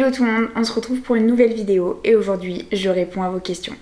Hello tout le monde, on se retrouve pour une nouvelle vidéo et aujourd'hui je réponds à vos questions.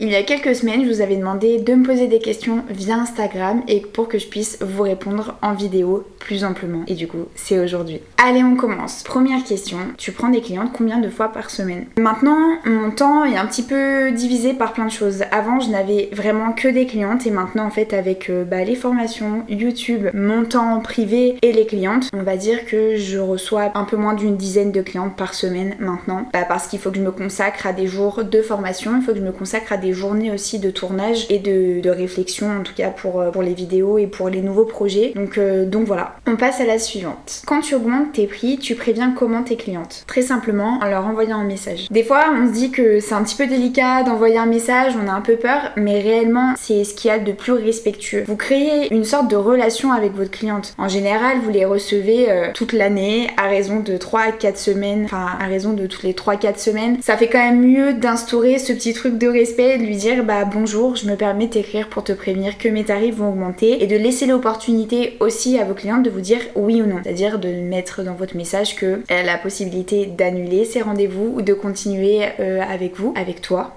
Il y a quelques semaines, je vous avais demandé de me poser des questions via Instagram et pour que je puisse vous répondre en vidéo plus amplement. Et du coup, c'est aujourd'hui. Allez, on commence. Première question, tu prends des clientes combien de fois par semaine? Maintenant, mon temps est un petit peu divisé par plein de choses. Avant, je n'avais vraiment que des clientes et maintenant, en fait, avec les formations, YouTube, mon temps privé et les clientes, on va dire que je reçois un peu moins d'une dizaine de clientes par semaine maintenant. Parce qu'il faut que je me consacre à des jours de formation, il faut que je me consacre à des journées aussi de tournage et de réflexion en tout cas pour les vidéos et pour les nouveaux projets. Donc voilà. On passe à la suivante. Quand tu augmentes tes prix, tu préviens comment tes clientes? Très simplement en leur envoyant un message. Des fois on se dit que c'est un petit peu délicat d'envoyer un message, on a un peu peur, mais réellement c'est ce qu'il y a de plus respectueux. Vous créez une sorte de relation avec votre cliente. En général vous les recevez toute l'année à raison de 3 à 4 semaines, enfin à raison de toutes les 3-4 semaines. Ça fait quand même mieux d'instaurer ce petit truc de respect, de lui dire bonjour, je me permets de t'écrire pour te prévenir que mes tarifs vont augmenter et de laisser l'opportunité aussi à vos clientes de vous dire oui ou non, c'est-à-dire de mettre dans votre message que elle a la possibilité d'annuler ses rendez-vous ou de continuer avec vous, avec toi.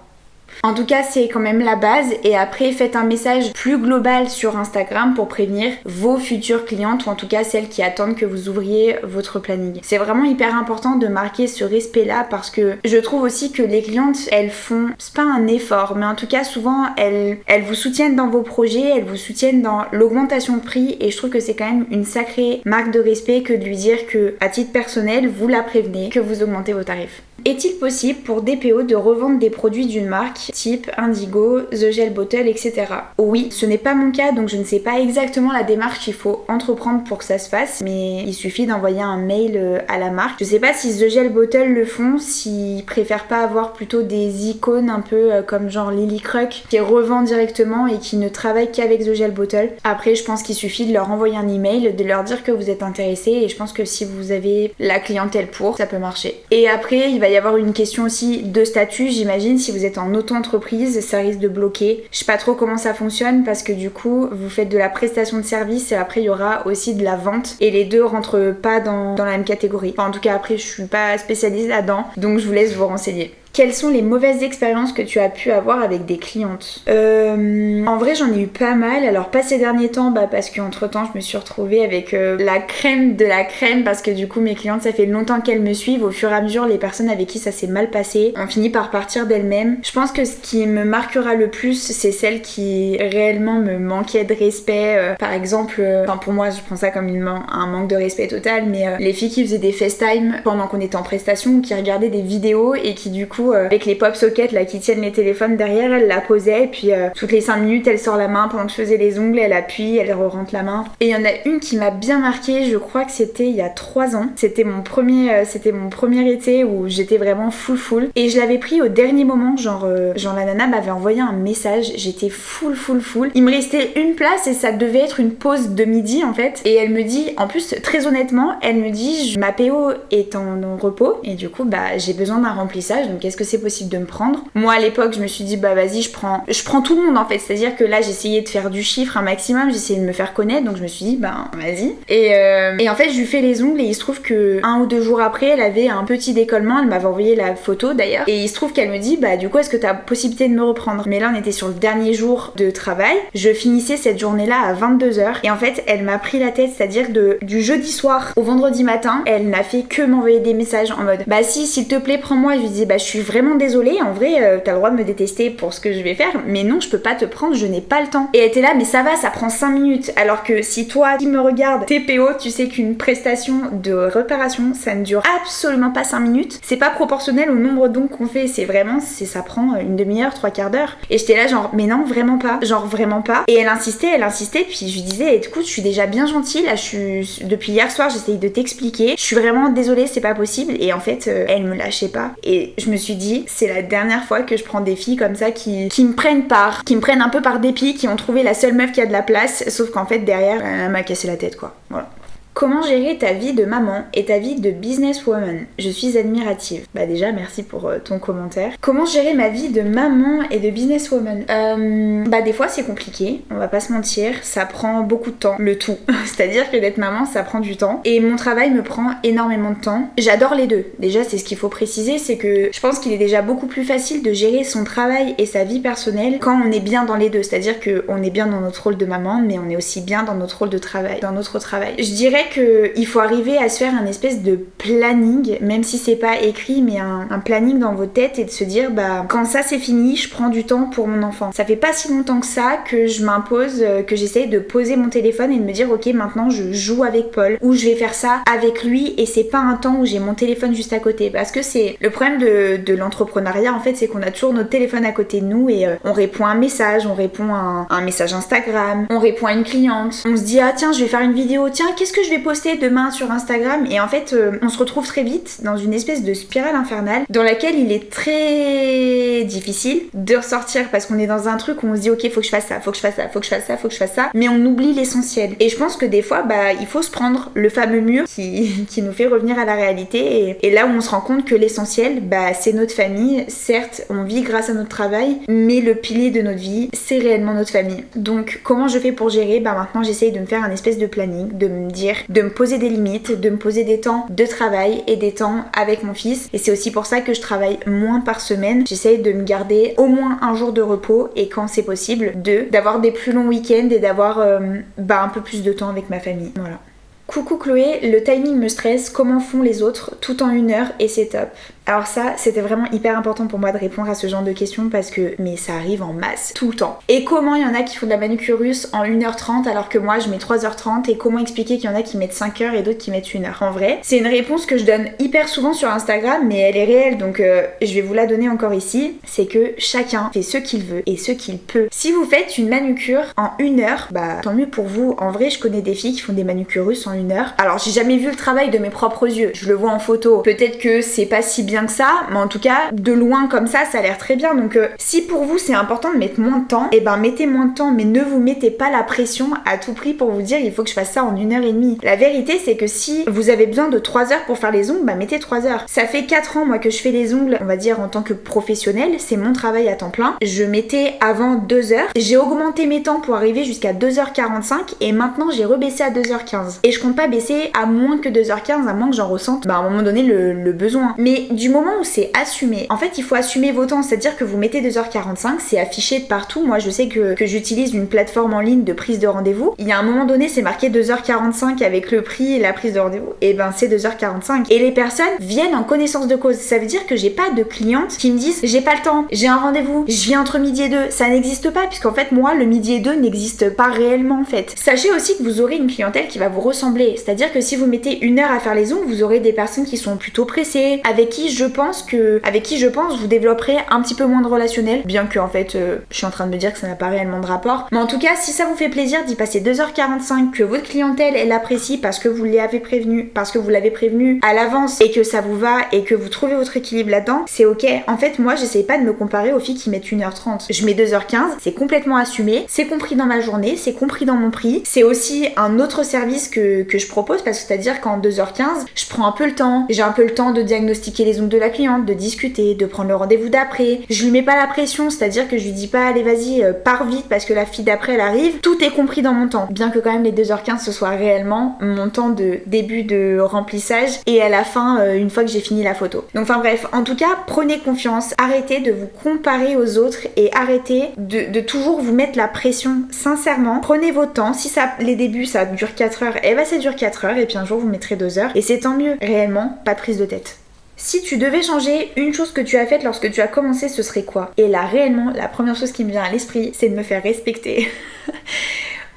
En tout cas, c'est quand même la base et après faites un message plus global sur Instagram pour prévenir vos futures clientes ou en tout cas celles qui attendent que vous ouvriez votre planning. C'est vraiment hyper important de marquer ce respect-là parce que je trouve aussi que les clientes, elles font, c'est pas un effort, mais en tout cas souvent elles vous soutiennent dans vos projets, elles vous soutiennent dans l'augmentation de prix et je trouve que c'est quand même une sacrée marque de respect que de lui dire que à titre personnel, vous la prévenez que vous augmentez vos tarifs. Est-il possible pour DPO de revendre des produits d'une marque type Indigo, The Gel Bottle, etc. Oui, ce n'est pas mon cas donc je ne sais pas exactement la démarche qu'il faut entreprendre pour que ça se fasse, mais il suffit d'envoyer un mail à la marque. Je sais pas si The Gel Bottle le font, s'ils préfèrent pas avoir plutôt des icônes un peu comme genre Lily Croc qui revend directement et qui ne travaille qu'avec The Gel Bottle. Après je pense qu'il suffit de leur envoyer un email, de leur dire que vous êtes intéressé et je pense que si vous avez la clientèle pour, ça peut marcher. Et après il va y avoir une question aussi de statut, j'imagine, si vous êtes en auto-entreprise, ça risque de bloquer. Je sais pas trop comment ça fonctionne parce que du coup, vous faites de la prestation de service et après il y aura aussi de la vente et les deux rentrent pas dans la même catégorie. Enfin, en tout cas, après, je suis pas spécialiste là-dedans, donc je vous laisse vous renseigner. Quelles sont les mauvaises expériences que tu as pu avoir avec des clientes? En vrai, j'en ai eu pas mal. Alors, pas ces derniers temps, parce qu'entre temps, je me suis retrouvée avec la crème de la crème parce que du coup, mes clientes, ça fait longtemps qu'elles me suivent. Au fur et à mesure, les personnes avec qui ça s'est mal passé ont fini par partir d'elles-mêmes. Je pense que ce qui me marquera le plus, c'est celles qui réellement me manquaient de respect. Par exemple, pour moi, je prends ça comme un manque de respect total, mais les filles qui faisaient des FaceTime pendant qu'on était en prestation ou qui regardaient des vidéos et qui du coup avec les pop sockets là qui tiennent les téléphones derrière, elle la posait et puis toutes les 5 minutes elle sort la main pendant que je faisais les ongles, elle appuie, elle re-rentre la main. Et il y en a une qui m'a bien marquée, je crois que c'était il y a 3 ans. C'était mon premier été où j'étais vraiment full et je l'avais pris au dernier moment, genre la nana m'avait envoyé un message, j'étais full. Il me restait une place et ça devait être une pause de midi en fait. Et elle me dit, en plus très honnêtement, elle me dit ma PO est en repos et du coup j'ai besoin d'un remplissage, donc est-ce que c'est possible de me prendre? Moi à l'époque je me suis dit vas-y je prends tout le monde en fait, c'est-à-dire que là j'essayais de faire du chiffre un maximum, j'essayais de me faire connaître, donc je me suis dit vas-y. Et en fait je lui fais les ongles et il se trouve que 1 ou 2 jours après elle avait un petit décollement, elle m'avait envoyé la photo d'ailleurs, et il se trouve qu'elle me dit du coup est-ce que t'as possibilité de me reprendre? Mais là on était sur le dernier jour de travail, je finissais cette journée-là à 22h et en fait elle m'a pris la tête, c'est-à-dire du jeudi soir au vendredi matin, elle n'a fait que m'envoyer des messages en mode si s'il te plaît prends-moi. Je lui dis je suis vraiment désolée, en vrai t'as le droit de me détester pour ce que je vais faire, mais non je peux pas te prendre, je n'ai pas le temps. Et elle était là mais ça va, ça prend 5 minutes, alors que si toi qui me regardes TPO, tu sais qu'une prestation de réparation ça ne dure absolument pas 5 minutes, c'est pas proportionnel au nombre d'ongles qu'on fait, ça prend une demi-heure, 3/4 d'heure. Et j'étais là genre mais non vraiment pas, et elle insistait, puis je lui disais écoute je suis déjà bien gentille, là depuis hier soir j'essaye de t'expliquer, je suis vraiment désolée, c'est pas possible. Et en fait elle me lâchait pas et je me suis dit c'est la dernière fois que je prends des filles comme ça qui me prennent un peu par dépit, qui ont trouvé la seule meuf qui a de la place, sauf qu'en fait derrière elle m'a cassé la tête quoi, voilà. Comment gérer ta vie de maman et ta vie de businesswoman? Je suis admirative. Bah déjà, merci pour ton commentaire. Comment gérer ma vie de maman et de businesswoman? Bah des fois c'est compliqué, on va pas se mentir, ça prend beaucoup de temps, le tout. C'est-à-dire que d'être maman, ça prend du temps. Et mon travail me prend énormément de temps. J'adore les deux. Déjà, c'est ce qu'il faut préciser, c'est que je pense qu'il est déjà beaucoup plus facile de gérer son travail et sa vie personnelle quand on est bien dans les deux. C'est-à-dire qu'on est bien dans notre rôle de maman, mais on est aussi bien dans notre rôle de travail, dans notre travail. Je dirais qu'il faut arriver à se faire un espèce de planning, même si c'est pas écrit, mais un planning dans vos têtes et de se dire, bah, quand ça c'est fini, je prends du temps pour mon enfant. Ça fait pas si longtemps que ça que je m'impose, que j'essaye de poser mon téléphone et de me dire, ok, maintenant je joue avec Paul, ou je vais faire ça avec lui, et c'est pas un temps où j'ai mon téléphone juste à côté. Parce que c'est le problème de l'entrepreneuriat, en fait, c'est qu'on a toujours notre téléphone à côté de nous et on répond à un message, on répond à un message Instagram, on répond à une cliente, on se dit, ah tiens, je vais faire une vidéo, tiens, qu'est-ce que je vais poster demain sur Instagram? Et en fait, on se retrouve très vite dans une espèce de spirale infernale dans laquelle il est très difficile de ressortir parce qu'on est dans un truc où on se dit, ok, faut que je fasse ça, faut que je fasse ça, faut que je fasse ça, faut que je fasse ça, mais on oublie l'essentiel. Et je pense que des fois, bah, il faut se prendre le fameux mur qui nous fait revenir à la réalité et là où on se rend compte que l'essentiel, bah, c'est notre famille. Certes, on vit grâce à notre travail, mais le pilier de notre vie, c'est réellement notre famille. Donc, comment je fais pour gérer? Bah, maintenant, j'essaye de me faire un espèce de planning, de me dire, de me poser des limites, de me poser des temps de travail et des temps avec mon fils. Et c'est aussi pour ça que je travaille moins par semaine. J'essaye de me garder au moins un jour de repos et quand c'est possible, d'avoir des plus longs week-ends et d'avoir un peu plus de temps avec ma famille. Voilà. Coucou Chloé, le timing me stresse, comment font les autres? Tout en 1 heure et c'est top. Alors ça, c'était vraiment hyper important pour moi de répondre à ce genre de questions parce que, mais ça arrive en masse, tout le temps. Et comment il y en a qui font de la manucure russe en 1h30 alors que moi je mets 3h30 et comment expliquer qu'il y en a qui mettent 5h et d'autres qui mettent 1 heure? En vrai, c'est une réponse que je donne hyper souvent sur Instagram mais elle est réelle donc je vais vous la donner encore ici. C'est que chacun fait ce qu'il veut et ce qu'il peut. Si vous faites une manucure en 1 heure, bah tant mieux pour vous. En vrai, je connais des filles qui font des manucures russes en 1 heure. Alors j'ai jamais vu le travail de mes propres yeux, je le vois en photo. Peut-être que c'est pas si bien que ça, mais en tout cas de loin comme ça a l'air très bien. Donc si pour vous c'est important de mettre moins de temps, et ben mettez moins de temps, mais ne vous mettez pas la pression à tout prix pour vous dire il faut que je fasse ça en 1h30. La vérité c'est que si vous avez besoin de 3 heures pour faire les ongles, bah mettez 3 heures. Ça fait 4 ans moi que je fais les ongles, on va dire en tant que professionnelle, c'est mon travail à temps plein. Je mettais avant 2 heures, j'ai augmenté mes temps pour arriver jusqu'à 2h45 et maintenant j'ai rebaissé à 2h15. Et je compte pas baisser à moins que 2h15, à moins que j'en ressente à un moment donné le besoin. Mais du moment où c'est assumé, en fait il faut assumer vos temps, c'est-à-dire que vous mettez 2h45, c'est affiché de partout. Moi je sais que j'utilise une plateforme en ligne de prise de rendez-vous. Il y a un moment donné c'est marqué 2h45 avec le prix et la prise de rendez-vous, et ben c'est 2h45. Et les personnes viennent en connaissance de cause. Ça veut dire que j'ai pas de clientes qui me disent j'ai pas le temps, j'ai un rendez-vous, je viens entre midi et 2. Ça n'existe pas puisqu'en fait moi le midi et 2 n'existe pas réellement en fait. Sachez aussi que vous aurez une clientèle qui va vous ressembler, c'est-à-dire que si vous mettez 1 heure à faire les ongles, vous aurez des personnes qui sont plutôt pressées, avec qui je pense vous développerez un petit peu moins de relationnel, bien que en fait je suis en train de me dire que ça n'a pas réellement de rapport. Mais en tout cas, si ça vous fait plaisir d'y passer 2h45, que votre clientèle elle apprécie parce que vous l'avez prévenu à l'avance et que ça vous va et que vous trouvez votre équilibre là-dedans, c'est ok. En fait, moi j'essaye pas de me comparer aux filles qui mettent 1h30. Je mets 2h15, c'est complètement assumé, c'est compris dans ma journée, c'est compris dans mon prix. C'est aussi un autre service que je propose parce que c'est-à-dire qu'en 2h15, je prends un peu le temps, j'ai un peu le temps de diagnostiquer les ongles de la cliente, de discuter, de prendre le rendez-vous d'après. Je lui mets pas la pression, c'est-à-dire que je lui dis pas allez vas-y pars vite parce que la fille d'après elle arrive. Tout est compris dans mon temps, bien que quand même les 2h15 ce soit réellement mon temps de début de remplissage et à la fin une fois que j'ai fini la photo. Donc enfin bref, en tout cas prenez confiance, arrêtez de vous comparer aux autres et arrêtez de toujours vous mettre la pression. Sincèrement, prenez votre temps. Si les débuts ça dure 4 heures, et bah ça dure 4 heures et puis un jour vous mettrez 2 heures et c'est tant mieux. Réellement, pas de prise de tête. Si tu devais changer une chose que tu as faite lorsque tu as commencé, ce serait quoi? Et là réellement, la première chose qui me vient à l'esprit, c'est de me faire respecter.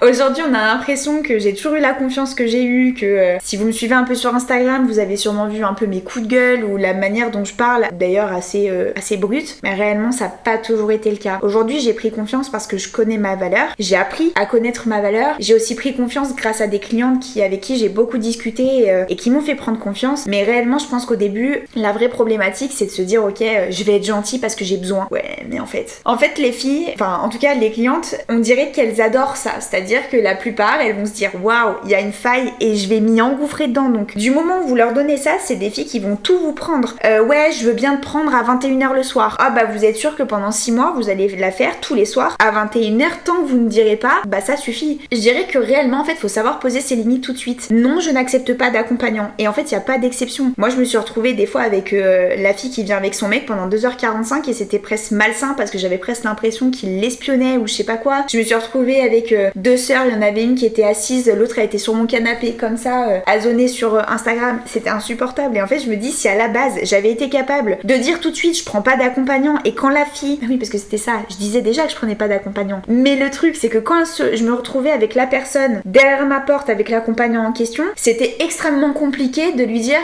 Aujourd'hui, on a l'impression que j'ai toujours eu la confiance que j'ai eue, que si vous me suivez un peu sur Instagram, vous avez sûrement vu un peu mes coups de gueule ou la manière dont je parle, d'ailleurs assez brute, mais réellement ça n'a pas toujours été le cas. Aujourd'hui, j'ai pris confiance parce que je connais ma valeur, j'ai appris à connaître ma valeur, j'ai aussi pris confiance grâce à des clientes avec qui j'ai beaucoup discuté et qui m'ont fait prendre confiance, mais réellement je pense qu'au début, la vraie problématique c'est de se dire ok, je vais être gentille parce que j'ai besoin. Ouais, mais en fait les filles, enfin en tout cas les clientes, on dirait qu'elles adorent ça, c'est-à-dire C'est-à-dire que la plupart, elles vont se dire waouh, il y a une faille et je vais m'y engouffrer dedans. Donc du moment où vous leur donnez ça, c'est des filles qui vont tout vous prendre. Ouais, je veux bien te prendre à 21h le soir. Ah bah vous êtes sûr que pendant 6 mois, vous allez la faire tous les soirs à 21h tant que vous ne direz pas, bah ça suffit. Je dirais que réellement, en fait, faut savoir poser ses limites tout de suite. Non, je n'accepte pas d'accompagnant. Et en fait, il n'y a pas d'exception. Moi, je me suis retrouvée des fois avec la fille qui vient avec son mec pendant 2h45 et c'était presque malsain parce que j'avais presque l'impression qu'il l'espionnait ou je sais pas quoi. Je me suis retrouvée avec deux sœurs, il y en avait une qui était assise, l'autre elle était sur mon canapé comme ça, à zoner sur Instagram. C'était insupportable. Et en fait, je me dis, si à la base, j'avais été capable de dire tout de suite, je prends pas d'accompagnant, et quand la fille... Ah oui, parce que c'était ça, je disais déjà que je prenais pas d'accompagnant. Mais le truc, c'est que quand je me retrouvais avec la personne derrière ma porte avec l'accompagnant en question, c'était extrêmement compliqué de lui dire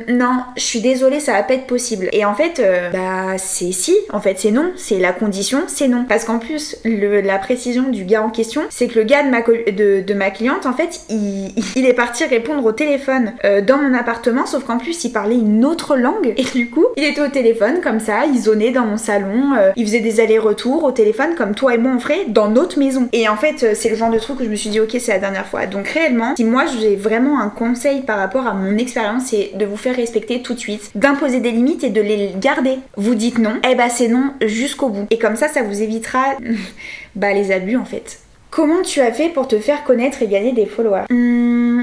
non, je suis désolée, ça va pas être possible. Et en fait, bah c'est si, en fait c'est non, c'est la condition, c'est non. Parce qu'en plus, la précision du gars en question, c'est que le gars de ma cliente, en fait, il est parti répondre au téléphone dans mon appartement, sauf qu'en plus, il parlait une autre langue, et du coup, il était au téléphone comme ça, il zonait dans mon salon, il faisait des allers-retours au téléphone comme toi et moi on ferait dans notre maison. Et en fait, c'est le genre de truc où je me suis dit ok, c'est la dernière fois. Donc réellement, si moi j'ai vraiment un conseil par rapport à mon expérience, c'est de vous faire respecter tout de suite, d'imposer des limites et de les garder. Vous dites non, et bah c'est non jusqu'au bout. Et comme ça vous évitera bah les abus en fait. Comment tu as fait pour te faire connaître et gagner des followers?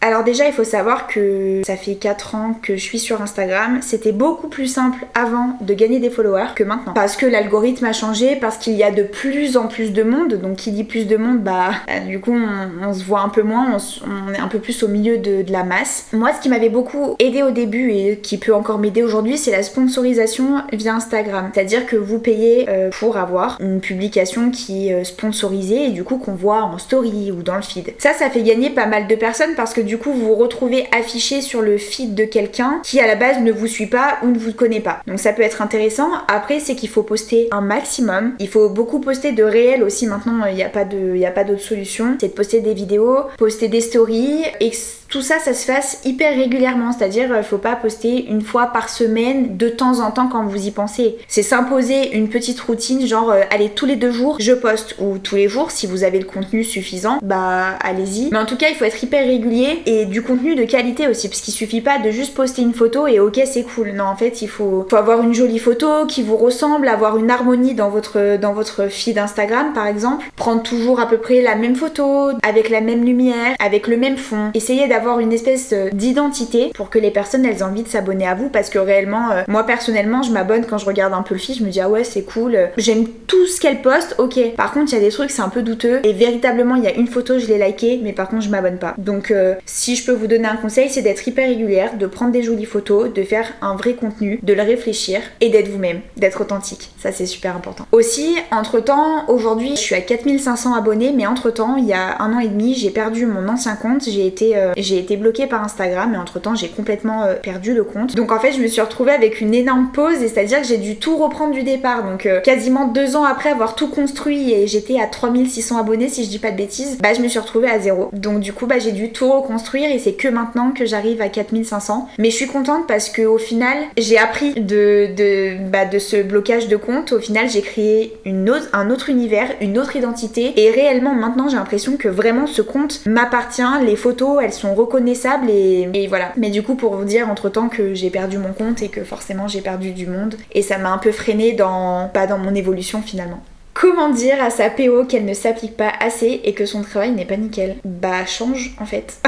Alors déjà, il faut savoir que ça fait 4 ans que je suis sur Instagram. C'était beaucoup plus simple avant de gagner des followers que maintenant. Parce que l'algorithme a changé, parce qu'il y a de plus en plus de monde. Donc qui dit plus de monde, bah du coup on se voit un peu moins, on est un peu plus au milieu de la masse. Moi, ce qui m'avait beaucoup aidé au début et qui peut encore m'aider aujourd'hui, c'est la sponsorisation via Instagram. C'est-à-dire que vous payez pour avoir une publication qui est sponsorisée et du coup qu'on voit en story ou dans le feed. Ça fait gagner pas mal de personnes parce que du coup vous vous retrouvez affiché sur le feed de quelqu'un qui à la base ne vous suit pas ou ne vous connaît pas. Donc ça peut être intéressant. Après, c'est qu'il faut poster un maximum. Il faut beaucoup poster de réels aussi. Maintenant, il n'y a pas d'autre solution. C'est de poster des vidéos, poster des stories et tout ça se fasse hyper régulièrement, c'est-à-dire faut pas poster une fois par semaine de temps en temps quand vous y pensez. C'est s'imposer une petite routine, genre allez, tous les 2 jours je poste, ou tous les jours si vous avez le contenu suffisant, bah allez-y. Mais en tout cas, il faut être hyper régulier et du contenu de qualité aussi, parce qu'il suffit pas de juste poster une photo et ok c'est cool. Non, en fait il faut avoir une jolie photo qui vous ressemble, avoir une harmonie dans votre feed Instagram par exemple, prendre toujours à peu près la même photo, avec la même lumière, avec le même fond, essayer d'avoir une espèce d'identité pour que les personnes elles aient envie de s'abonner à vous, parce que réellement moi personnellement je m'abonne quand je regarde un peu le feed, je me dis ah ouais c'est cool, j'aime tout ce qu'elle poste, ok. Par contre il y a des trucs c'est un peu douteux et véritablement il y a une photo je l'ai likée mais par contre je m'abonne pas. Donc si je peux vous donner un conseil, c'est d'être hyper régulière, de prendre des jolies photos, de faire un vrai contenu, de le réfléchir et d'être vous-même, d'être authentique. Ça c'est super important. Aussi entre temps, aujourd'hui je suis à 4500 abonnés, mais entre temps il y a 1 an et demi j'ai perdu mon ancien compte, j'ai été bloquée par Instagram et entre temps j'ai complètement perdu le compte. Donc en fait je me suis retrouvée avec une énorme pause, et c'est-à-dire que j'ai dû tout reprendre du départ. Donc quasiment 2 ans après avoir tout construit et j'étais à 3600 abonnés si je dis pas de bêtises, bah je me suis retrouvée à 0. Donc du coup bah j'ai dû tout reconstruire et c'est que maintenant que j'arrive à 4500. Mais je suis contente parce que au final j'ai appris de ce blocage de compte. Au final j'ai créé un autre univers, une autre identité, et réellement maintenant j'ai l'impression que vraiment ce compte m'appartient, les photos elles sont reconnaissables et voilà. Mais du coup pour vous dire entre temps que j'ai perdu mon compte et que forcément j'ai perdu du monde et ça m'a un peu freinée dans mon évolution finalement. Comment dire à sa PO qu'elle ne s'applique pas assez et que son travail n'est pas nickel? Bah change en fait.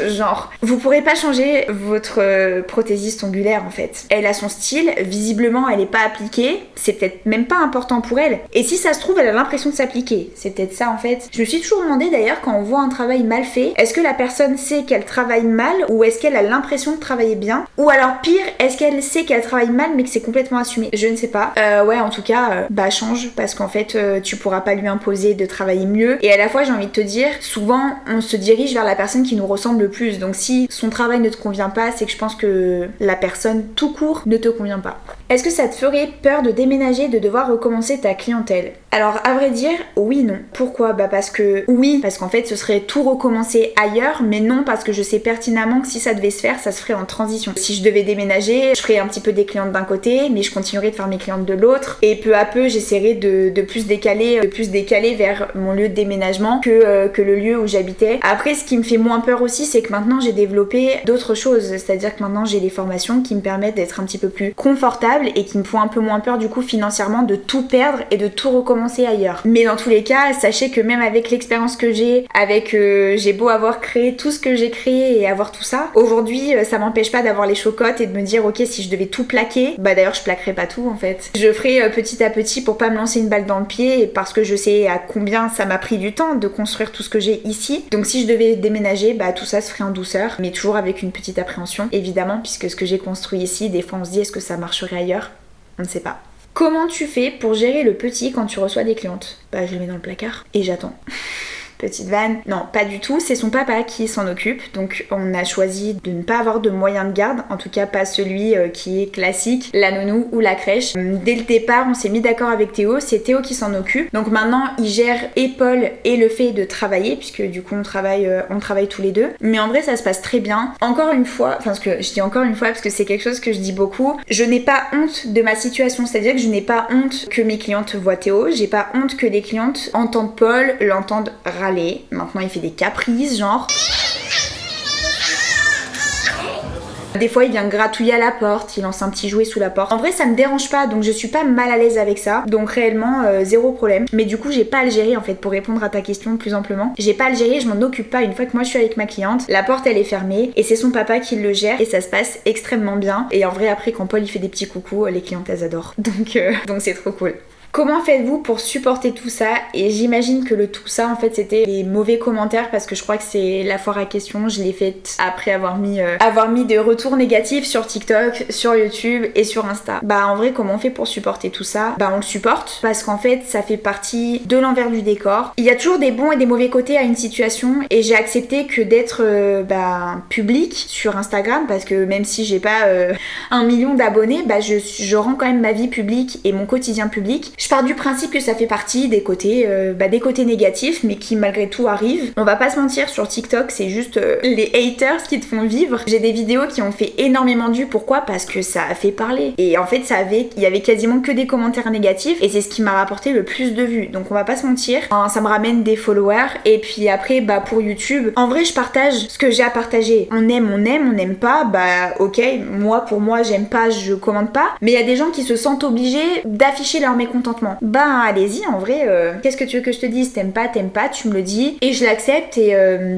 Genre, vous pourrez pas changer votre prothésiste ongulaire en fait. Elle a son style, visiblement elle est pas appliquée, c'est peut-être même pas important pour elle. Et si ça se trouve elle a l'impression de s'appliquer, c'est peut-être ça en fait. Je me suis toujours demandé d'ailleurs, quand on voit un travail mal fait, est-ce que la personne sait qu'elle travaille mal ou est-ce qu'elle a l'impression de travailler bien? Ou alors pire, est-ce qu'elle sait qu'elle travaille mal mais que c'est complètement assumé? Je ne sais pas. Ouais en tout cas, bah change, parce qu'en fait tu pourras pas lui imposer de travailler mieux, et à la fois j'ai envie de te dire, souvent on se dirige vers la personne qui nous ressemble le plus. Donc si son travail ne te convient pas, c'est que je pense que la personne tout court ne te convient pas. Est-ce que ça te ferait peur de déménager, de devoir recommencer ta clientèle? Alors à vrai dire, oui, non. Pourquoi? Parce qu'en fait ce serait tout recommencer ailleurs, mais non parce que je sais pertinemment que si ça devait se faire, ça se ferait en transition. Si je devais déménager, je ferais un petit peu des clientes d'un côté, mais je continuerais de faire mes clientes de l'autre, et peu à peu j'essaierais de plus décaler vers mon lieu de déménagement que le lieu où j'habitais. Après, ce qui me fait moins peur aussi, c'est que maintenant j'ai développé d'autres choses, c'est-à-dire que maintenant j'ai des formations qui me permettent d'être un petit peu plus confortable et qui me font un peu moins peur du coup financièrement de tout perdre et de tout recommencer ailleurs. Mais dans tous les cas, sachez que même avec l'expérience que j'ai, j'ai beau avoir créé tout ce que j'ai créé et avoir tout ça, aujourd'hui ça m'empêche pas d'avoir les chocottes et de me dire ok, si je devais tout plaquer, d'ailleurs je plaquerais pas tout en fait. Je ferai petit à petit pour pas me lancer une balle dans le pied et parce que je sais à combien ça m'a pris du temps de construire tout ce que j'ai ici. Donc si je devais déménager, tout ça se ferait en douceur, mais toujours avec une petite appréhension évidemment, puisque ce que j'ai construit ici, des fois on se dit est-ce que ça marcherait ailleurs? On ne sait pas. Comment tu fais pour gérer le petit quand tu reçois des clientes? Je le mets dans le placard et j'attends. Petite vanne. Non, pas du tout, c'est son papa qui s'en occupe, donc on a choisi de ne pas avoir de moyen de garde, en tout cas pas celui qui est classique, la nounou ou la crèche. Dès le départ, on s'est mis d'accord avec Théo, c'est Théo qui s'en occupe, donc maintenant il gère et Paul et le fait de travailler, puisque du coup on travaille tous les deux, mais en vrai ça se passe très bien. Encore une fois, je dis encore une fois parce que c'est quelque chose que je dis beaucoup, je n'ai pas honte de ma situation, c'est-à-dire que je n'ai pas honte que mes clientes voient Théo, j'ai pas honte que les clientes entendent Paul, l'entendent râler. Maintenant il fait des caprices genre. Des fois il vient gratouiller à la porte, il lance un petit jouet sous la porte. En vrai ça me dérange pas, donc je suis pas mal à l'aise avec ça. Donc réellement zéro problème. Mais du coup j'ai pas à le gérer en fait, pour répondre à ta question plus amplement. J'ai pas à le gérer, je m'en occupe pas. Une fois que moi je suis avec ma cliente, la porte elle est fermée et c'est son papa qui le gère et ça se passe extrêmement bien. Et en vrai après quand Paul il fait des petits coucous, les clientes elles adorent. Donc c'est trop cool. Comment faites-vous pour supporter tout ça? Et j'imagine que le tout ça en fait c'était les mauvais commentaires, parce que je crois que c'est la foire à questions, je l'ai faite après avoir mis des retours négatifs sur TikTok, sur YouTube et sur Insta. En vrai comment on fait pour supporter tout ça? On le supporte parce qu'en fait ça fait partie de l'envers du décor. Il y a toujours des bons et des mauvais côtés à une situation et j'ai accepté que d'être public sur Instagram, parce que même si j'ai pas 1 million d'abonnés, je rends quand même ma vie publique et mon quotidien public. Je pars du principe que ça fait partie des côtés négatifs, mais qui malgré tout arrivent. On va pas se mentir, sur TikTok, c'est juste les haters qui te font vivre. J'ai des vidéos qui ont fait énormément de vues. Pourquoi? Parce que ça a fait parler. Et en fait, il y avait quasiment que des commentaires négatifs, et c'est ce qui m'a rapporté le plus de vues. Donc on va pas se mentir, ça me ramène des followers. Et puis après, pour YouTube, en vrai, je partage ce que j'ai à partager. On aime, on n'aime pas, ok. Pour moi, j'aime pas, je commente pas. Mais il y a des gens qui se sentent obligés d'afficher leur mécontentement. Allez-y, en vrai, qu'est-ce que tu veux que je te dise? T'aimes pas, tu me le dis et je l'accepte. Et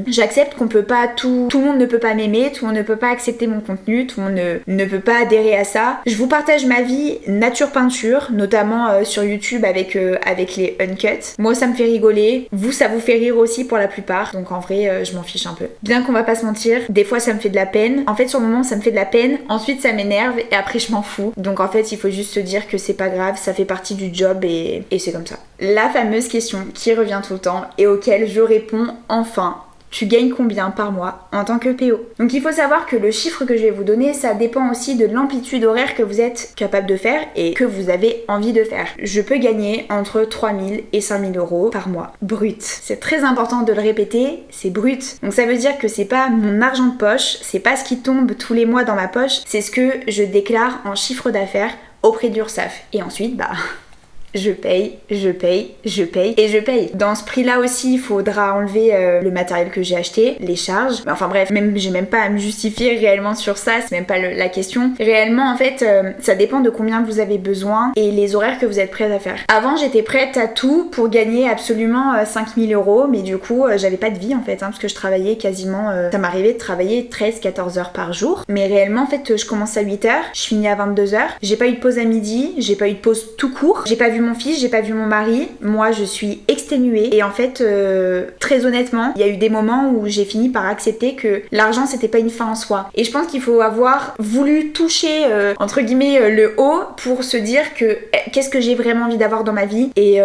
j'accepte qu'on peut pas tout le monde ne peut pas m'aimer, tout le monde ne peut pas accepter mon contenu, tout le monde ne peut pas adhérer à ça. Je vous partage ma vie nature peinture, notamment sur YouTube avec les uncuts. Moi ça me fait rigoler, vous ça vous fait rire aussi pour la plupart, donc en vrai je m'en fiche un peu. Bien qu'on va pas se mentir, des fois ça me fait de la peine. En fait sur le moment ça me fait de la peine, ensuite ça m'énerve et après je m'en fous. Donc en fait il faut juste se dire que c'est pas grave, ça fait partie du job et c'est comme ça. La fameuse question qui revient tout le temps et auquel je réponds enfin: tu gagnes combien par mois en tant que PO? Donc il faut savoir que le chiffre que je vais vous donner, ça dépend aussi de l'amplitude horaire que vous êtes capable de faire et que vous avez envie de faire. Je peux gagner entre 3000 et 5000 euros par mois, brut. C'est très important de le répéter, c'est brut. Donc ça veut dire que c'est pas mon argent de poche, c'est pas ce qui tombe tous les mois dans ma poche, c'est ce que je déclare en chiffre d'affaires auprès de l'URSSAF. Et ensuite, je paye. Dans ce prix-là aussi, il faudra enlever le matériel que j'ai acheté, les charges. Enfin bref, j'ai même pas à me justifier réellement sur ça, c'est même pas la question. Réellement, en fait, ça dépend de combien vous avez besoin et les horaires que vous êtes prêts à faire. Avant, j'étais prête à tout pour gagner absolument 5000 euros, mais du coup, j'avais pas de vie en fait, parce que je travaillais quasiment... ça m'arrivait de travailler 13-14 heures par jour. Mais réellement, en fait, je commence à 8 heures, je finis à 22 heures. J'ai pas eu de pause à midi, j'ai pas eu de pause tout court, j'ai pas vu mon fils, j'ai pas vu mon mari, moi je suis exténuée et en fait très honnêtement il y a eu des moments où j'ai fini par accepter que l'argent c'était pas une fin en soi. Et je pense qu'il faut avoir voulu toucher entre guillemets le haut pour se dire que qu'est-ce que j'ai vraiment envie d'avoir dans ma vie et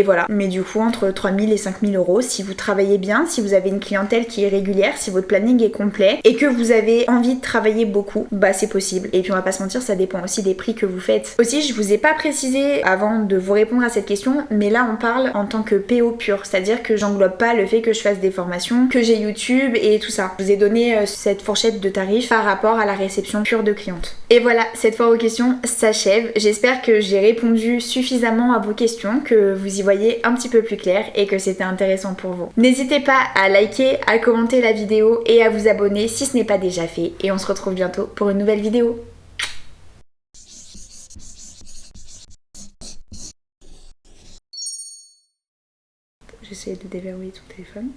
voilà. Mais du coup entre 3000 et 5000 euros, si vous travaillez bien, si vous avez une clientèle qui est régulière, si votre planning est complet et que vous avez envie de travailler beaucoup, bah c'est possible. Et puis on va pas se mentir, ça dépend aussi des prix que vous faites. Aussi je vous ai pas précisé avant de vous répondre à cette question, mais là on parle en tant que PO pur, c'est-à-dire que j'englobe pas le fait que je fasse des formations, que j'ai YouTube et tout ça. Je vous ai donné cette fourchette de tarifs par rapport à la réception pure de clientes. Et voilà, cette foire aux questions s'achève. J'espère que j'ai répondu suffisamment à vos questions, que vous y voyez un petit peu plus clair et que c'était intéressant pour vous. N'hésitez pas à liker, à commenter la vidéo et à vous abonner si ce n'est pas déjà fait. Et on se retrouve bientôt pour une nouvelle vidéo. J'essaie de déverrouiller ton téléphone.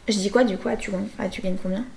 Je dis quoi du coup? Tu gagnes combien?